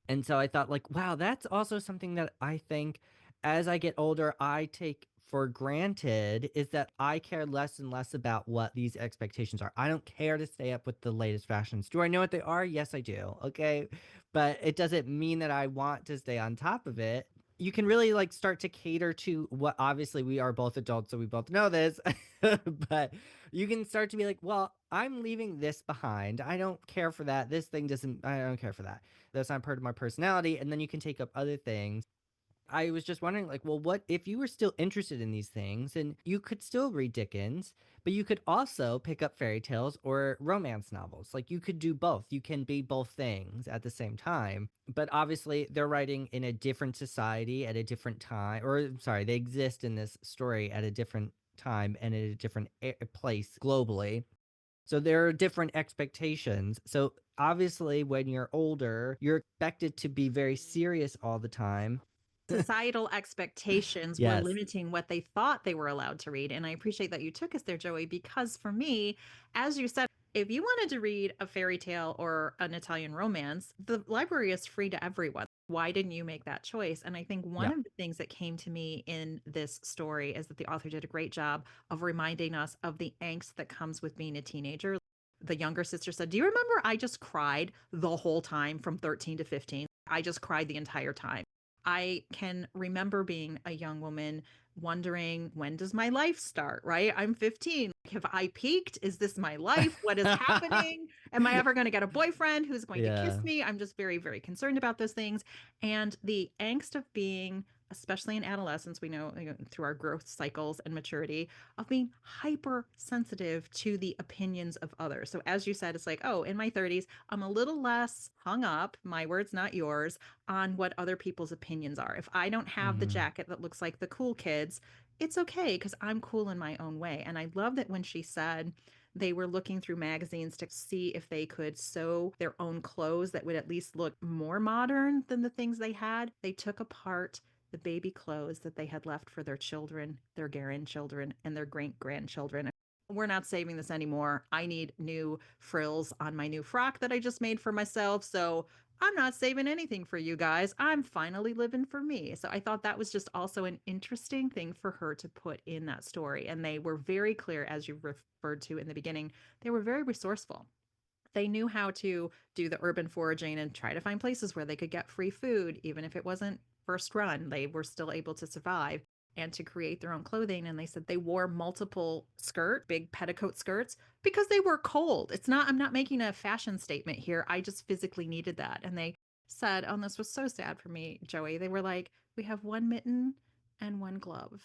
And so I thought like, wow, that's also something that I think as I get older, I take for granted is that I care less and less about what these expectations are. I don't care to stay up with the latest fashions. Do I know what they are? Yes, I do. Okay. But it doesn't mean that I want to stay on top of it. You can really like start to cater to what obviously we are both adults, so we both know this. But you can start to be like, well, I'm leaving this behind. I don't care for that. This thing doesn't, I don't care for that. That's not part of my personality. And then you can take up other things. I was just wondering, like, well, what if you were still interested in these things and you could still read Dickens, but you could also pick up fairy tales or romance novels? Like, you could do both. You can be both things at the same time. But obviously, they're writing in a different society at a different time, or sorry, they exist in this story at a different time and at a different place globally. So there are different expectations. So obviously, when you're older, you're expected to be very serious all the time. Societal expectations were Yes. limiting what they thought they were allowed to read. And I appreciate that you took us there, Joey, because for me, as you said, if you wanted to read a fairy tale or an Italian romance, the library is free to everyone. Why didn't you make that choice? And I think one Yeah. of the things that came to me in this story is that the author did a great job of reminding us of the angst that comes with being a teenager. The younger sister said, do you remember I just cried the whole time from 13 to 15? I just cried the entire time. I can remember being a young woman wondering, when does my life start, right? I'm 15. Have I peaked? Is this my life? What is happening? Am I ever going to get a boyfriend who's going to kiss Yeah. me? I'm just very, very concerned about those things. And the angst of being, especially in adolescence, we know, through our growth cycles and maturity, of being hypersensitive to the opinions of others. So, as you said, it's like, oh, in my 30s, I'm a little less hung up, my words, not yours, on what other people's opinions are. If I don't have the Mhm. jacket that looks like the cool kids, it's okay because I'm cool in my own way. And I love that when she said they were looking through magazines to see if they could sew their own clothes that would at least look more modern than the things they had. They took apart the baby clothes that they had left for their children, their grandchildren, and their great grandchildren. We're not saving this anymore. I need new frills on my new frock that I just made for myself. So I'm not saving anything for you guys. I'm finally living for me. So I thought that was just also an interesting thing for her to put in that story. And they were very clear, as you referred to in the beginning, they were very resourceful. They knew how to do the urban foraging and try to find places where they could get free food, even if it wasn't first run. They were still able to survive and to create their own clothing. And they said they wore multiple big petticoat skirts because they were cold. It's not, I'm not making a fashion statement here. I just physically needed that. And they said, oh, and this was so sad for me, Joey. They were like, we have one mitten and one glove.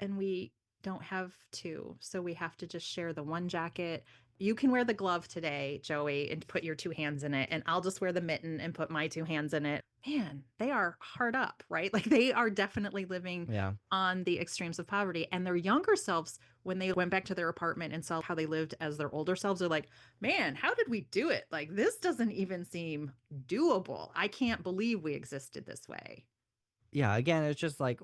and we don't have two. So we have to just share the one jacket. You can wear the glove today, Joey, and put your two hands in it. And I'll just wear the mitten and put my two hands in it. Man, they are hard up, right? Like they are definitely living Yeah. on the extremes of poverty. And their younger selves, when they went back to their apartment and saw how they lived as their older selves, are like, man, how did we do it? Like, this doesn't even seem doable. I can't believe we existed this way. Yeah, again, it's just like,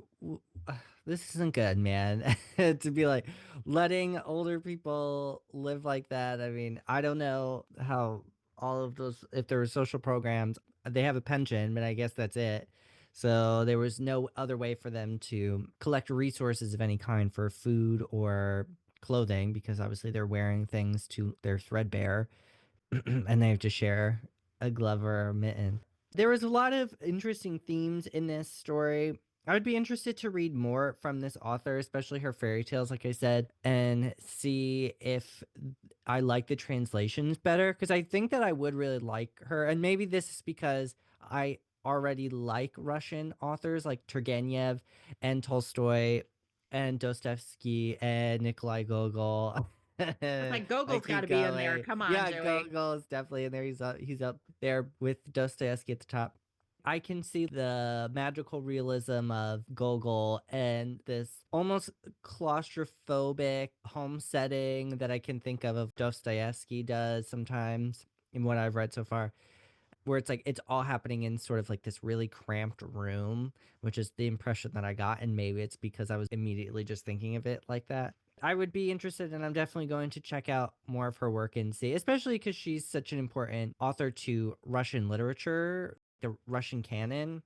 this isn't good, man. To be like letting older people live like that. I mean, I don't know how all of those, if there were social programs, they have a pension, but I guess that's it. So there was no other way for them to collect resources of any kind for food or clothing because obviously they're wearing things to they're threadbare. And they have to share a glove or a mitten. There was a lot of interesting themes in this story. I would be interested to read more from this author, especially her fairy tales, like I said, and see if I like the translations better. Because I think that I would really like her. And maybe this is because I already like Russian authors like Turgenev and Tolstoy and Dostoevsky and Nikolai Gogol. I was like, I Gogol's got keep to be in there. going. Come on, Yeah, Joey. Gogol is definitely in there. He's up there with Dostoevsky at the top. I can see the magical realism of Gogol and this almost claustrophobic home setting that I can think of Dostoevsky does sometimes in what I've read so far, where it's like it's all happening in sort of like this really cramped room, which is the impression that I got. And maybe it's because I was immediately just thinking of it like that. I would be interested, and I'm definitely going to check out more of her work and see, especially because she's such an important author to Russian literature, the Russian canon.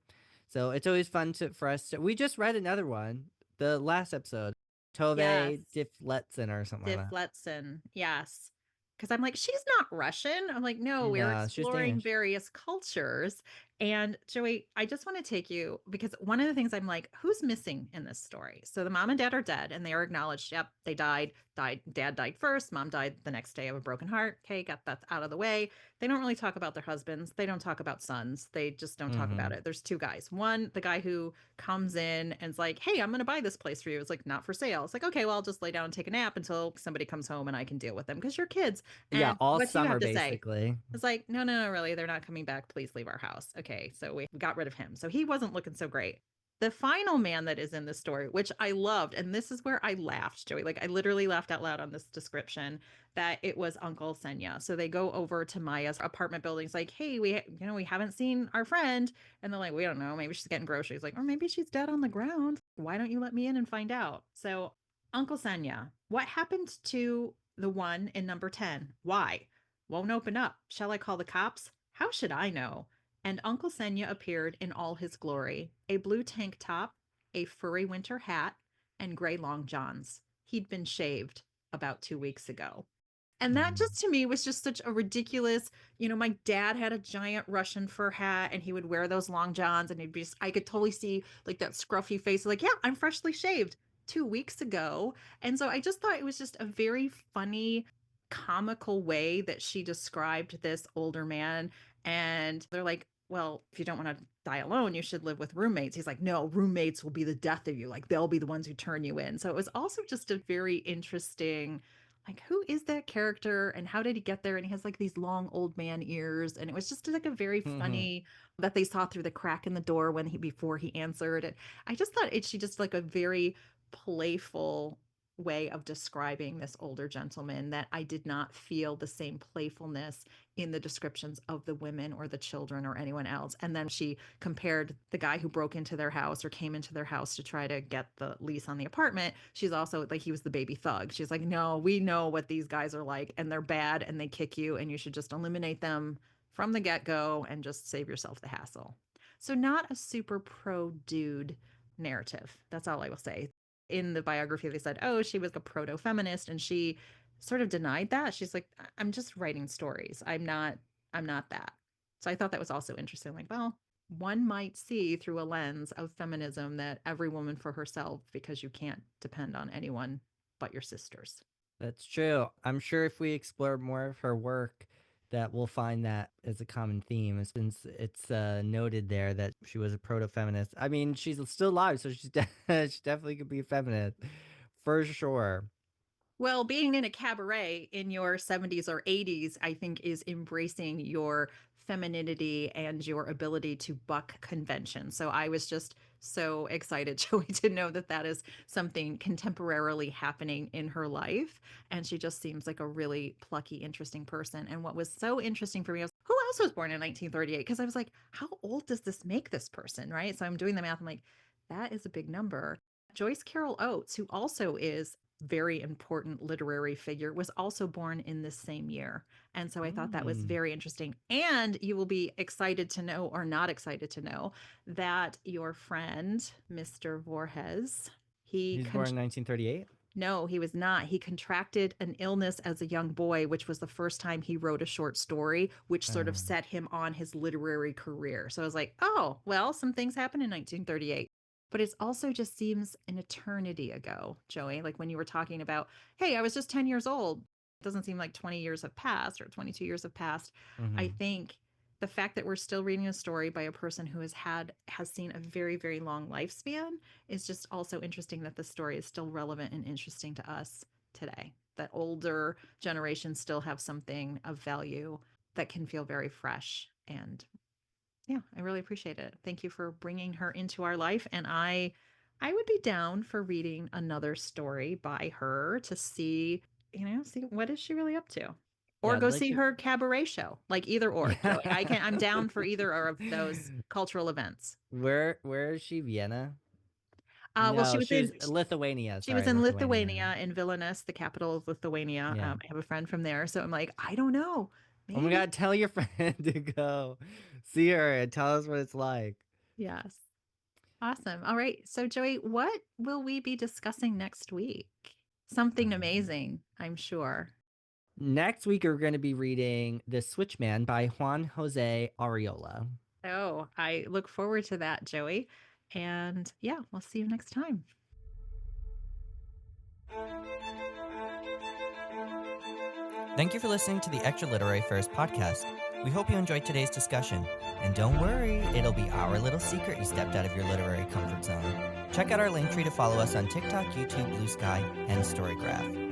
So it's always fun for us to. We just read another one, the last episode, Yes. Tove Difletzen or something like that. Defletson. Yes. Because I'm like, she's not Russian. I'm like, no, we're No, she was exploring Danish. various cultures. And Joey, I just want to take you because one of the things I'm like, who's missing in this story? So the mom and dad are dead and they are acknowledged. Yep, they died. Dad died first. Mom died the next day of a broken heart. Okay, got that out of the way. They don't really talk about their husbands. They don't talk about sons. They just don't talk about Mm-hmm. it. There's two guys. One, the guy who comes in and is like, hey, I'm going to buy this place for you. It's like, not for sale. It's like, okay, well, I'll just lay down and take a nap until somebody comes home and I can deal with them because you're kids. Yeah, And all what do you have summer to say? basically. It's like, no, no, no, really, they're not coming back. Please leave our house. Okay, so we got rid of him. So he wasn't looking so great. The final man that is in this story, which I loved, and this is where I laughed, Joey. Like I literally laughed out loud on this description that it was Uncle Senya. So they go over to Maya's apartment building. It's like, hey, we haven't seen our friend, and they're like, we don't know. Maybe she's getting groceries. Like, or maybe she's dead on the ground. Why don't you let me in and find out? So Uncle Senya, what happened to the one in number 10? Why? Won't open up. Shall I call the cops? How should I know? And Uncle Senya appeared in all his glory, a blue tank top, a furry winter hat, and gray long johns. He'd been shaved about 2 weeks ago. And that Mm. just to me was just such a ridiculous, my dad had a giant Russian fur hat and he would wear those long johns and he'd be I could totally see like that scruffy face, like, yeah, I'm freshly shaved 2 weeks ago. And so I just thought it was just a very funny, comical way that she described this older man. And they're like, well, if you don't want to die alone, you should live with roommates. He's like, no, roommates will be the death of you. Like they'll be the ones who turn you in. So it was also just a very interesting, like, who is that character and how did he get there? And he has like these long old man ears. And it was just like a very funny that they saw through the crack in the door when before he answered it. I just thought she just like a very playful way of describing this older gentleman that I did not feel the same playfulness in the descriptions of the women or the children or anyone else. And then she compared the guy who broke into their house or came into their house to try to get the lease on the apartment. She's also like, he was the baby thug. She's like, no, we know what these guys are like and they're bad and they kick you and you should just eliminate them from the get go and just save yourself the hassle. So, not a super pro dude narrative. That's all I will say. In the biography, they said, oh, she was a proto feminist and she sort of denied that. She's like, I'm just writing stories. I'm not that. So I thought that was also interesting. Like, well, one might see through a lens of feminism that every woman for herself because you can't depend on anyone but your sisters. That's true. I'm sure if we explore more of her work, that we'll find that as a common theme since it's noted there that she was a proto-feminist. I mean, she's still alive, so she definitely could be a feminist for sure. Well, being in a cabaret in your 70s or 80s, I think, is embracing your femininity and your ability to buck convention. So I was just so excited, Joey, to know that that is something contemporarily happening in her life. And she just seems like a really plucky, interesting person. And what was so interesting for me was who else was born in 1938? Because I was like, how old does this make this person? Right. So I'm doing the math. I'm like, that is a big number. Joyce Carol Oates, who also is very important literary figure, was also born in this same year. And so I thought that was Mm. very interesting. And you will be excited to know, or not excited to know, that your friend, Mr. Voorhees, He he was con- born in 1938. no, he was not. He contracted an illness as a young boy, which was the first time he wrote a short story, which sort of set him on his literary career. So I was like, oh, well, some things happened in 1938. But it also just seems an eternity ago, Joey. Like when you were talking about, hey, I was just 10 years old. It doesn't seem like 20 years have passed or 22 years have passed. I Mm-hmm. think the fact that we're still reading a story by a person who has seen a very, very long lifespan is just also interesting that the story is still relevant and interesting to us today. That older generations still have something of value that can feel very fresh. And yeah, I really appreciate it. Thank you for bringing her into our life. And I would be down for reading another story by her to see, see what is she really up to. Or Yeah, I'd go like see to. her cabaret show. Like either or, Joey. I'm Yeah. down for either or of those cultural events. Where is she? Vienna? Well, No, she was Lithuania. she was Sorry, in Lithuania. Lithuania, in Vilnius, the capital of Lithuania. Yeah. I have a friend from there, so I'm like, I don't know, Oh my maybe. God, tell your friend to go see her and tell us what it's like. Yes, awesome. All right, so Joey, what will we be discussing next week? Something Um, amazing, I'm sure. Next week, we're going to be reading The Switchman by Juan Jose Ariola. Oh, I look forward to that, Joey. And yeah, we'll see you next time. Thank you for listening to the Extra Literary Affairs podcast. We hope you enjoyed today's discussion. And don't worry, it'll be our little secret you stepped out of your literary comfort zone. Check out our link tree to follow us on TikTok, YouTube, Blue Sky, and Storygraph.